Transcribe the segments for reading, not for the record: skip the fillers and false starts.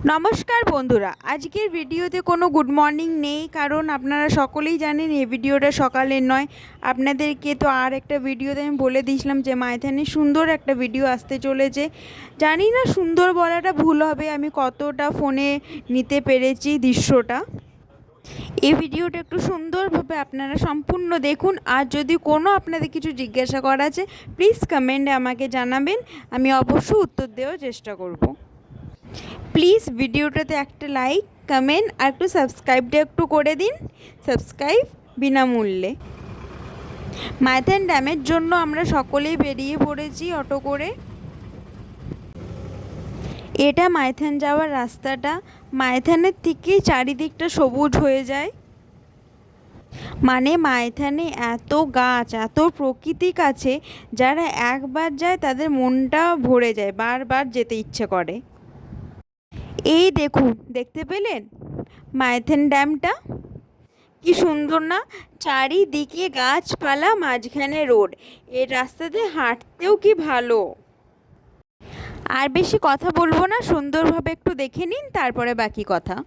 নমস্কার বন্ধুরা, আজকের ভিডিওতে কোনো গুড মর্নিং নেই, কারণ আপনারা সকলেই জানেন এই ভিডিওটা সকালের নয়। আপনাদেরকে তো আর একটা ভিডিওতে আমি বলে দিয়েছিলাম যে মাইথনে সুন্দর একটা ভিডিও আসতে চলেছে। জানি না সুন্দর বলাটা ভুল হবে, আমি কতটা ফোনে নিতে পেরেছি দৃশ্যটা। এই ভিডিওটা একটু সুন্দরভাবে আপনারা সম্পূর্ণ দেখুন। আর যদি কোনো আপনাদের কিছু জিজ্ঞাসা করা আছে প্লিজ কমেন্টে আমাকে জানাবেন, আমি অবশ্যই উত্তর দেওয়ার চেষ্টা করব। প্লিজ ভিডিওটাতে একটা লাইক, কমেন্ট আর একটু সাবস্ক্রাইবটা একটু করে দিন। সাবস্ক্রাইব বিনামূল্যে। মাইথন ড্যামের জন্য আমরা সকলেই বেরিয়ে পড়েছি অটো করে। এটা মাইথন যাওয়ার রাস্তাটা। মাইথনের থেকে চারিদিকটা সবুজ হয়ে যায়, মানে মাইথনে এত গাছ, এত প্রাকৃতিক আছে, যারা একবার যায় তাদের মনটা ভরে যায়, বারবার যেতে ইচ্ছে করে। এই দেখুন, দেখতে পেলেন মাইথন ড্যামটা? কি সুন্দর না? চারিদিকে গাছপালা, মাঝখানে রোড। এই রাস্তাতে হাঁটতেও কি ভালো। আর বেশি কথা বলবো না, সুন্দরভাবে একটু দেখে নিন, তারপরে বাকি কথা।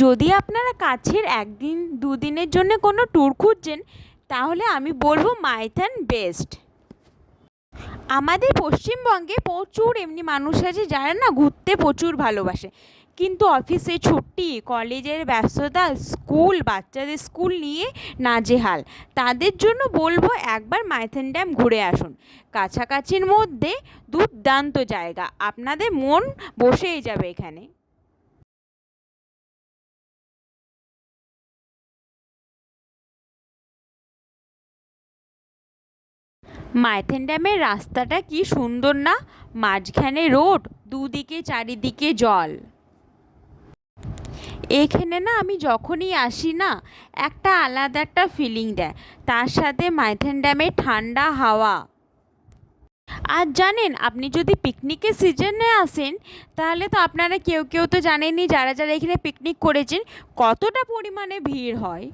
যদি আপনারা কাছের একদিন দুদিনের জন্য কোনো ট্যুর খুঁজছেন, তাহলে আমি বলবো মাইথন বেস্ট। আমাদের পশ্চিমবঙ্গে প্রচুর এমনি মানুষ আছে যারা না ঘুরতে প্রচুর ভালোবাসে, কিন্তু অফিসে ছুটি, কলেজের ব্যস্ততা, স্কুল, বাচ্চাদের স্কুল নিয়ে নাজেহাল। তাদের জন্য বলবো একবার মাইথন ড্যাম ঘুরে আসুন। কাছাকাছির মধ্যে দুর্দান্ত জায়গা, আপনাদের মন বসেই যাবে এখানে। মাইথন ড্যামের রাস্তাটা কি সুন্দর না? মাঝখানে রোড, দুদিকে চারিদিকে জল। এখানে না আমি যখনই আসি না, একটা আলাদা একটা ফিলিং দেয়, তার সাথে মাইথন ড্যামের ঠান্ডা হাওয়া। আর জানেন, আপনি যদি পিকনিকের সিজনে আসেন, তাহলে তো আপনারা কেউ কেউ তো জানেনই, যারা যারা এখানে পিকনিক করেছেন, কতটা পরিমাণে ভিড় হয়।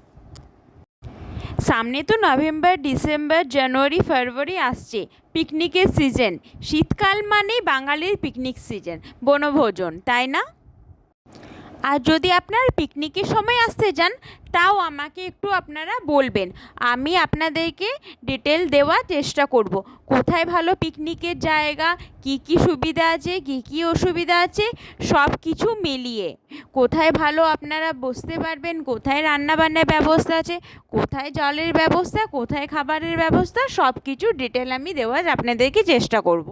সামনে তো নভেম্বর, ডিসেম্বর, জানুয়ারি, ফেব্রুয়ারি আসছে, পিকনিকের সিজন। শীতকাল মানেই বাঙালির পিকনিক সিজন, বনভোজন, তাই না? আর যদি আপনার পিকনিকের সময় আসতে চান, তাও আমাকে একটু আপনারা বলবেন, আমি আপনাদেরকে ডিটেল দেওয়ার চেষ্টা করব। কোথায় ভালো পিকনিকের জায়গা, কি কি সুবিধা আছে, কি কি অসুবিধা আছে, সব কিছু মিলিয়ে। কোথায় ভালো আপনারা বসতে পারবেন, কোথায় রান্নাবান্নার ব্যবস্থা আছে, কোথায় জলের ব্যবস্থা, কোথায় খাবারের ব্যবস্থা, সব কিছু ডিটেল আমি দেওয়ার আপনাদেরকে চেষ্টা করব।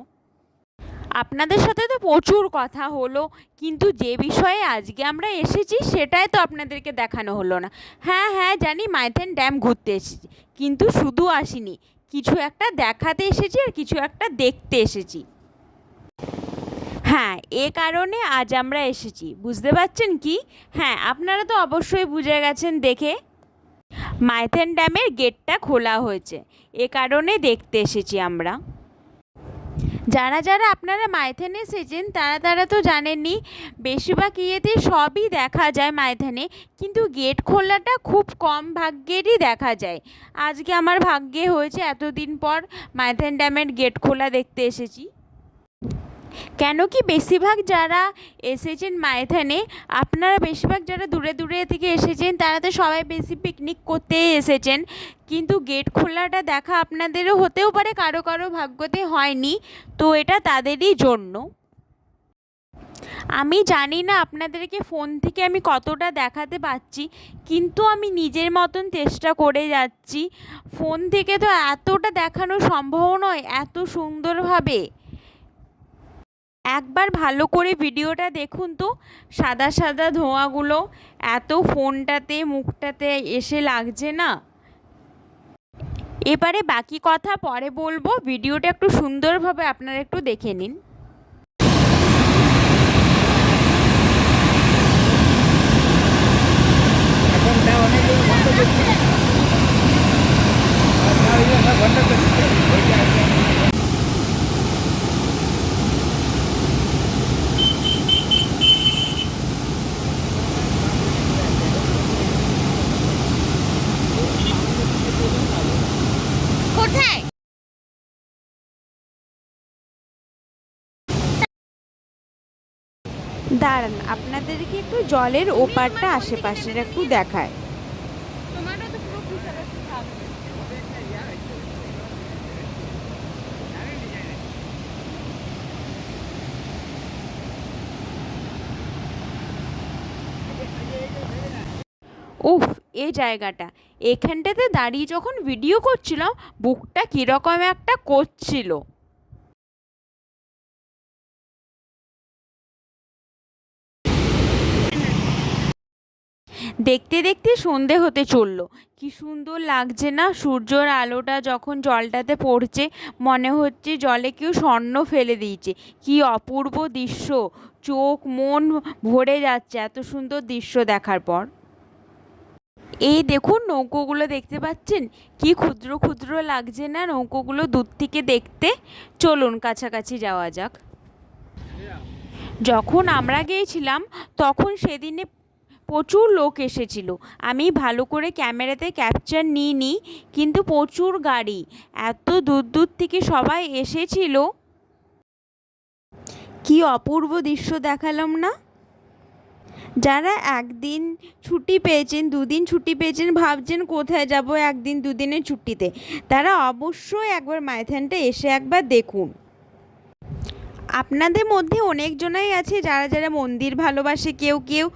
আপনাদের সাথে তো প্রচুর কথা হলো, কিন্তু যে বিষয়ে আজকে আমরা এসেছি সেটাই তো আপনাদেরকে দেখানো হলো না। হ্যাঁ হ্যাঁ জানি মাইথন ড্যাম ঘুরতে এসেছি, কিন্তু শুধু আসিনি, কিছু একটা দেখাতে এসেছি আর কিছু একটা দেখতে এসেছি। হ্যাঁ, এ কারণে আজ আমরা এসেছি, বুঝতে পারছেন কি? হ্যাঁ, আপনারা তো অবশ্যই বুঝে গেছেন দেখে। মাইথন ড্যামের গেটটা খোলা হয়েছে, এ কারণে দেখতে এসেছি আমরা। যারা যারা আপনারা মাইথনে এসেছেন তারা তারা তো জানেননি, বেশিরভাগ ইয়েতে সবই দেখা যায় মাইথনে, কিন্তু গেট খোলাটা খুব কম ভাগ্যেরই দেখা যায়। আজকে আমার ভাগ্যে হয়েছে, এতদিন পর মাইথন ড্যামের গেট খোলা দেখতে এসেছি। কেন কি বেশিরভাগ যারা এসেছেন মাইথনে, আপনারা বেশিরভাগ যারা দূরে দূরে থেকে এসেছেন, তারা তো সবাই বেশি পিকনিক করতেই এসেছেন, কিন্তু গেট খোলাটা দেখা আপনাদেরও হতেও পারে, কারো কারো ভাগ্যতে হয়নি, তো এটা তাদেরই জন্য। আমি জানি না আপনাদেরকে ফোন থেকে আমি কতটা দেখাতে পারছি, কিন্তু আমি নিজের মতন চেষ্টা করে যাচ্ছি। ফোন থেকে তো এতটা দেখানো সম্ভব নয় এত সুন্দরভাবে। একবার ভালো করে ভিডিওটা দেখুন তো, সাদা সাদা ধোঁয়াগুলো এত ফোনটাতে মুখটাতে এসে লাগছে না। এবারে বাকি কথা পরে বলবো, ভিডিওটা একটু সুন্দরভাবে আপনারা একটু দেখে নিন। দাঁড়ান, আপনাদেরকে একটু জলের ওপারটা আশেপাশের একটু দেখায়। উফ, এই জায়গাটা, এখানটাতে দাঁড়িয়ে যখন ভিডিও করছিলাম বুকটা কীরকম একটা করছিল। দেখতে দেখতে সন্ধে হতে চললো। কি সুন্দর লাগছে না সূর্যের আলোটা যখন জলটাতে পড়ছে, মনে হচ্ছে জলে কেউ স্বর্ণ ফেলে দিয়েছে। কি অপূর্ব দৃশ্য, চোখ মন ভরে যাচ্ছে এত সুন্দর দৃশ্য দেখার পর। এই দেখুন নৌকোগুলো দেখতে পাচ্ছেন, কি ক্ষুদ্র ক্ষুদ্র লাগছে না নৌকোগুলো দূর থেকে দেখতে। চলুন কাছাকাছি যাওয়া যাক। যখন আমরা গিয়েছিলাম তখন সেদিনে প্রচুর লোক এসেছিল। আমি ভালো করে ক্যামেরাতে ক্যাপচার নিইনি, কিন্তু প্রচুর গাড়ি, এত দূর দূর থেকে সবাই এসেছিল। কি অপূর্ব দৃশ্য দেখালাম না। যারা একদিন ছুটি পেয়েছেন, দুদিন ছুটি পেয়েছেন, ভাবছেন কোথায় যাব একদিন দুদিনের ছুটিতে, তারা অবশ্যই একবার মাইথনটা এসে একবার দেখুন। আপনাদের মধ্যে অনেকজনাই আছে যারা যারা মন্দির ভালোবাসে, কেউ কেউ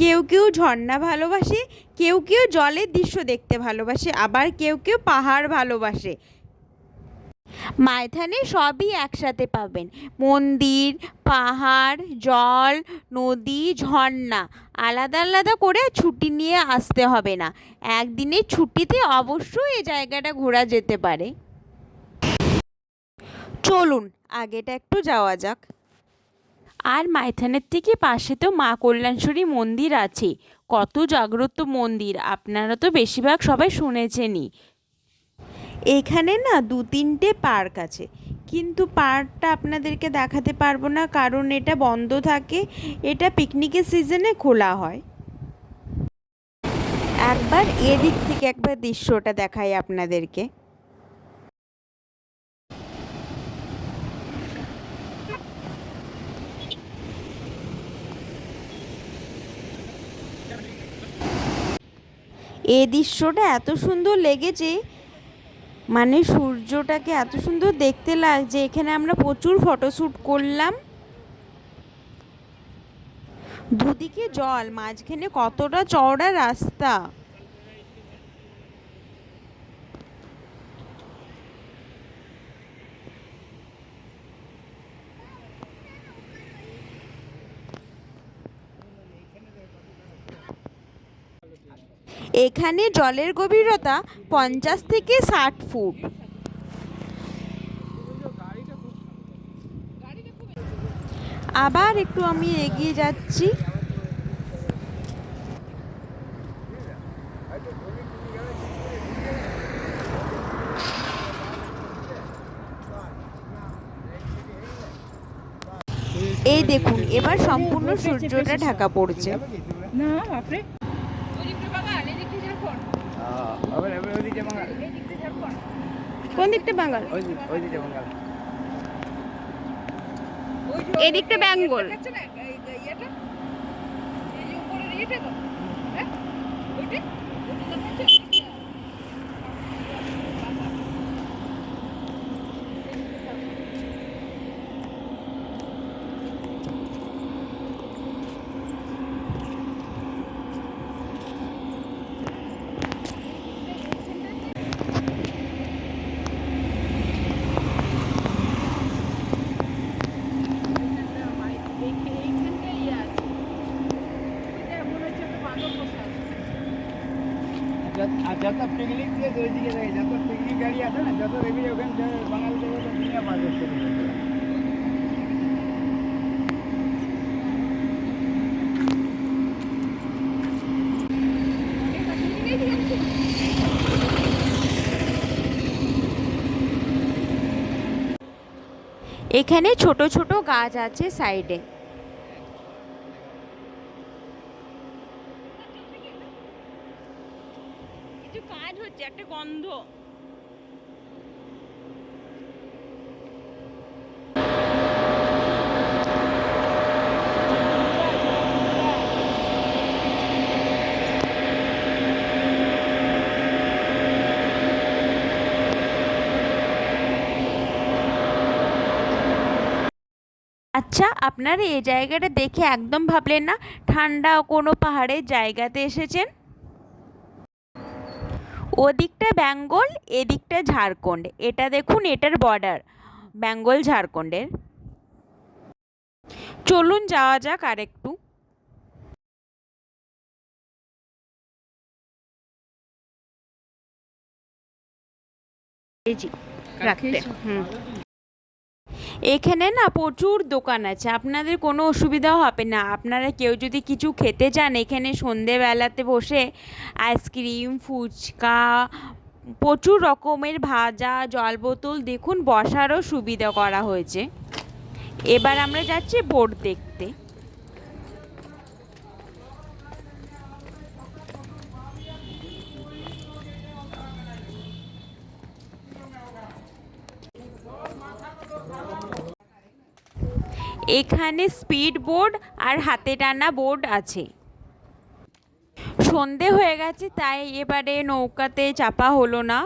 কেউ কেউ ঝর্ণা ভালোবাসে, কেউ কেউ জলের দৃশ্য দেখতে ভালোবাসে, আবার কেউ কেউ পাহাড় ভালোবাসে। মাইথনে সবই একসাথে পাবেন, মন্দির, পাহাড়, জল, নদী, ঝর্ণা। আলাদা আলাদা করে ছুটি নিয়ে আসতে হবে না, একদিনের ছুটিতে অবশ্যই এই জায়গাটা ঘোরা যেতে পারে। চলুন আগেটা একটু যাওয়া যাক। আর মাইথনের থেকে পাশে তো মা কল্যাণেশ্বরী মন্দির আছে, কত জাগ্রত মন্দির, আপনারা তো বেশিরভাগ সবাই শুনেছেনই। এখানে না দু তিনটে পার্ক আছে, কিন্তু পার্কটা আপনাদেরকে দেখাতে পারবো না কারণ এটা বন্ধ থাকে, এটা পিকনিকের সিজনে খোলা হয়। একবার এদিক থেকে একবার দৃশ্যটা দেখাই আপনাদেরকে। এই দৃশ্যটা এত সুন্দর লেগেছে, মানে সূর্যটাকে এত সুন্দর দেখতে লাগছে। এখানে আমরা প্রচুর ফটোশ্যুট করলাম। দুদিকে জল, মাঝখানে কতটা চওড়া রাস্তা। এখানে জলের গভীরতা 50 থেকে 60 ফুট। আবার একটু আমি এগিয়ে যাচ্ছি। এই দেখুন এবার সম্পূর্ণ সূর্যটা ঢাকা পড়ছে। না বাপরে, কোন দিকটা বাঙাল? এদিকটা বেঙ্গল। আর যত পিকনিক দিয়ে ওইদিকে যাই, যত পিকনিক গাড়ি আছে না, যত রেবি ওখানে বাঙালি দুনিয়া বাজার চলে যাবে। এখানে ছোট ছোট গাছ আছে সাইডে। কিছু কাজ হচ্ছে, একটা গন্ধ। আচ্ছা, আপনারা এই জায়গাটা দেখে একদম ভাবলেন না ঠান্ডা কোনো পাহাড়ের জায়গাতে এসেছেন? ওদিকটা বেঙ্গল, এদিকটা ঝাড়খণ্ড। এটা দেখুন, এটার বর্ডার বেঙ্গল ঝাড়খণ্ডের। চলুন যাওয়া যাক আরেকটু। এই জি, রাখতে এখানে না প্রচুর দোকান আছে, আপনাদের কোনো অসুবিধা হবে না। আপনারা কেউ যদি কিছু খেতে চান, এখানে সন্ধেবেলাতে বসে আইসক্রিম, ফুচকা, প্রচুর রকমের ভাজা, জল বোতল, দেখুন বসারও সুবিধা করা হয়েছে। এবার আমরা যাচ্ছি বোট দেখতে। এখানে স্পিড বোট আর হাতে টানা বোট আছে। সন্ধে হয়ে গেছে, তাই এবারে নৌকাতে চাপা হলো না।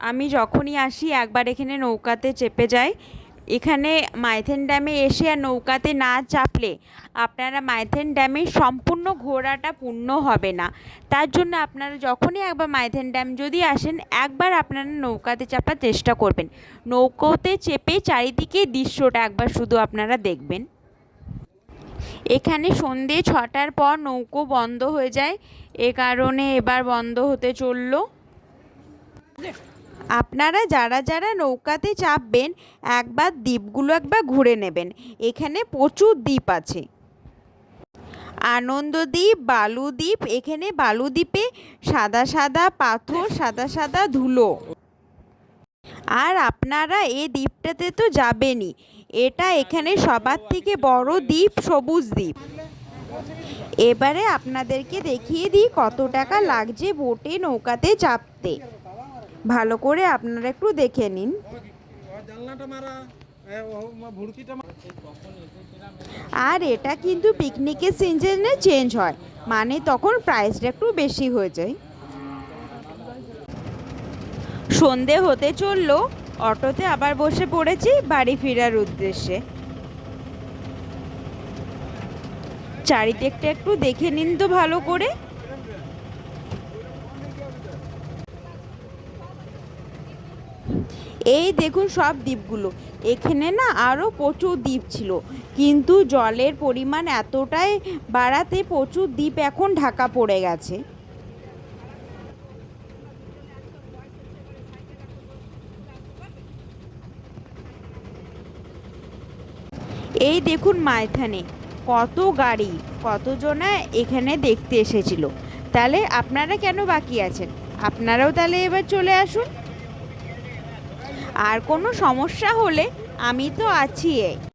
আমি যখনই আসি একবার এখানে নৌকাতে চেপে যাই। এখানে মাইথন ড্যামে এসে আর নৌকাতে না চাপলে আপনারা মাইথন ড্যামের সম্পূর্ণ ঘোরাটা পূর্ণ হবে না। তার জন্য আপনারা যখনই একবার মাইথন ড্যাম যদি আসেন, একবার আপনারা নৌকাতে চাপার চেষ্টা করবেন। নৌকোতে চেপে চারিদিকে দৃশ্যটা একবার শুধু আপনারা দেখবেন। এখানে সন্ধে 6টার পর নৌকো বন্ধ হয়ে যায়, এ কারণে এবার বন্ধ হতে চললো। আপনারা যারা যারা নৌকাতে চাপবেন, একবার দ্বীপগুলো একবার ঘুরে নেবেন। এখানে প্রচুর দ্বীপ আছে। আনন্দদ্বীপ, বালুদ্বীপ। এখানে বালুদ্বীপে সাদা সাদা পাথর, সাদা সাদা ধুলো। আর আপনারা এই দ্বীপটাতে তো যাবেনই, এটা এখানে সবার থেকে বড় দ্বীপ, সবুজ দ্বীপ। এবারে আপনাদেরকে দেখিয়ে দিই কত টাকা লাগছে বোটে নৌকাতে চাপতে। ভালো করে আপনারা একটু দেখে নিন। আর এটা কিন্তু পিকনিকের সিজনে চেঞ্জ হয়, মানে তখন প্রাইসটা একটু বেশি হয়ে যায়। সন্ধে হতে চললো, অটোতে আবার বসে পড়েছি বাড়ি ফেরার উদ্দেশ্যে। চারিদিকটা একটু দেখে নিন তো ভালো করে। এই দেখুন সব দ্বীপগুলো। এখানে না আরও প্রচুর দ্বীপ ছিল, কিন্তু জলের পরিমাণ এতটাই বাড়াতে প্রচুর দ্বীপ এখন ঢাকা পড়ে গেছে। এই দেখুন মাইথনে কত গাড়ি, কতজনা এখানে দেখতে এসেছিল। তাহলে আপনারা কেন বাকি আছেন? আপনারাও তাহলে এবার চলে আসুন। আর কোনো সমস্যা হলে আমি তো আছি।